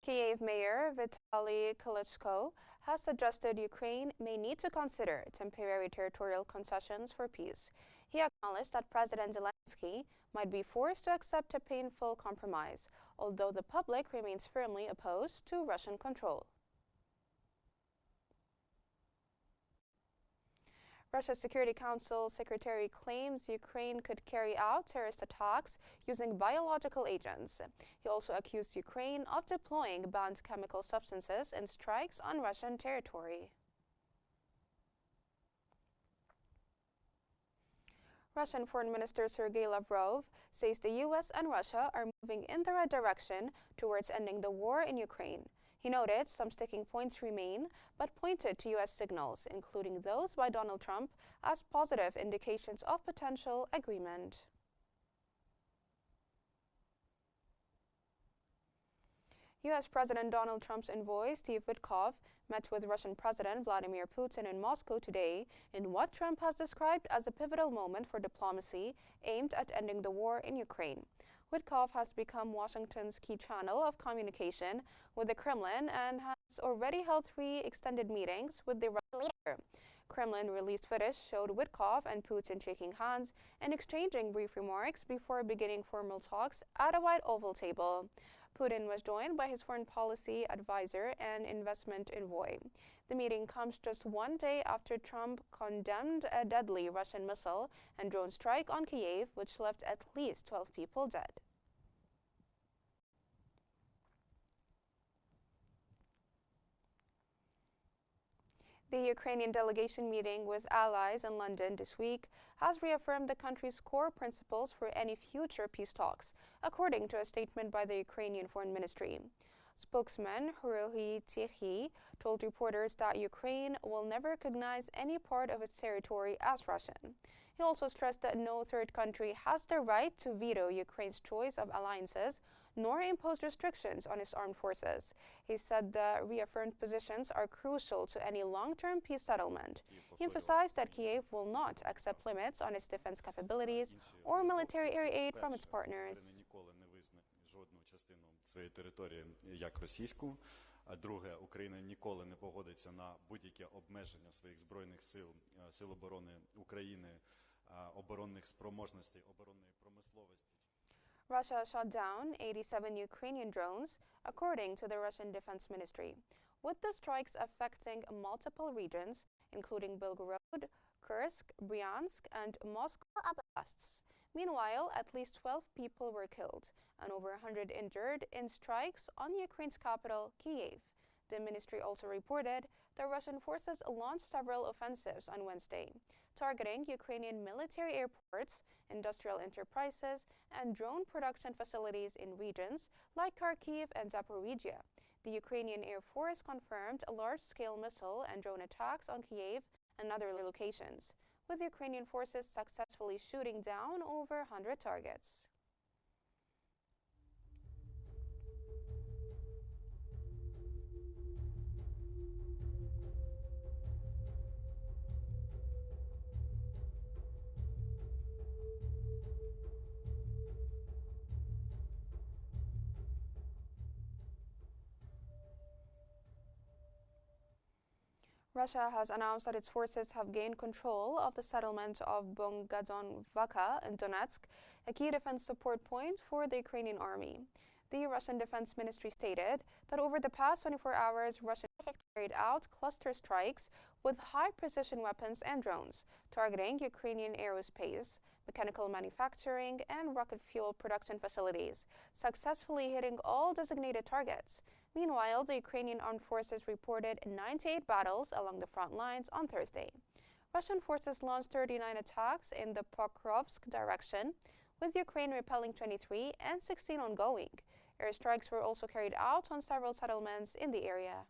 Kyiv Mayor Vitaly Klitschko has suggested Ukraine may need to consider temporary territorial concessions for peace. He acknowledged that President Zelensky might be forced to accept a painful compromise, although the public remains firmly opposed to Russian control. Russia's Security Council secretary claims Ukraine could carry out terrorist attacks using biological agents. He also accused Ukraine of deploying banned chemical substances in strikes on Russian territory. Russian Foreign Minister Sergei Lavrov says the U.S. and Russia are moving in the right direction towards ending the war in Ukraine. He noted some sticking points remain, but pointed to U.S. signals, including those by Donald Trump, as positive indications of potential agreement. U.S. President Donald Trump's envoy, Steve Witkoff, met with Russian President Vladimir Putin in Moscow today in what Trump has described as a pivotal moment for diplomacy aimed at ending the war in Ukraine. Witkoff has become Washington's key channel of communication with the Kremlin and has already held 3 extended meetings with the Russian leader. Kremlin-released footage showed Witkoff and Putin shaking hands and exchanging brief remarks before beginning formal talks at a wide oval table. Putin was joined by his foreign policy advisor and investment envoy. The meeting comes just 1 day after Trump condemned a deadly Russian missile and drone strike on Kyiv, which left at least 12 people dead. The Ukrainian delegation meeting with allies in London this week has reaffirmed the country's core principles for any future peace talks, according to a statement by the Ukrainian Foreign Ministry. Spokesman Hruhi Tsikhi told reporters that Ukraine will never recognize any part of its territory as Russian. He also stressed that no third country has the right to veto Ukraine's choice of alliances nor impose restrictions on its armed forces. He said the reaffirmed positions are crucial to any long-term peace settlement. He emphasized that Kyiv will not accept limits on its defense capabilities or military air aid from its partners. Друге, Україна ніколи не погодиться на будь-яке обмеження своїх збройних сил, сил оборони України, оборонних спроможностей, оборонної промисловості. Russia shot down 87 Ukrainian drones, according to the Russian Defense Ministry, with the strikes affecting multiple regions, including Belgorod, Kursk, Bryansk, and Moscow oblasts. Meanwhile, at least 12 people were killed and over 100 injured in strikes on Ukraine's capital, Kyiv. The ministry also reported that Russian forces launched several offensives on Wednesday, targeting Ukrainian military airports, industrial enterprises, and drone production facilities in regions like Kharkiv and Zaporizhia. The Ukrainian Air Force confirmed large-scale missile and drone attacks on Kyiv and other locations, with Ukrainian forces successfully shooting down over 100 targets. Russia has announced that its forces have gained control of the settlement of Bungadonvaka in Donetsk, a key defense support point for the Ukrainian army. The Russian Defense Ministry stated that over the past 24 hours, Russian forces carried out cluster strikes with high-precision weapons and drones, targeting Ukrainian aerospace, mechanical manufacturing, and rocket fuel production facilities, successfully hitting all designated targets. Meanwhile, the Ukrainian armed forces reported 98 battles along the front lines on Thursday. Russian forces launched 39 attacks in the Pokrovsk direction, with Ukraine repelling 23 and 16 ongoing. Airstrikes were also carried out on several settlements in the area.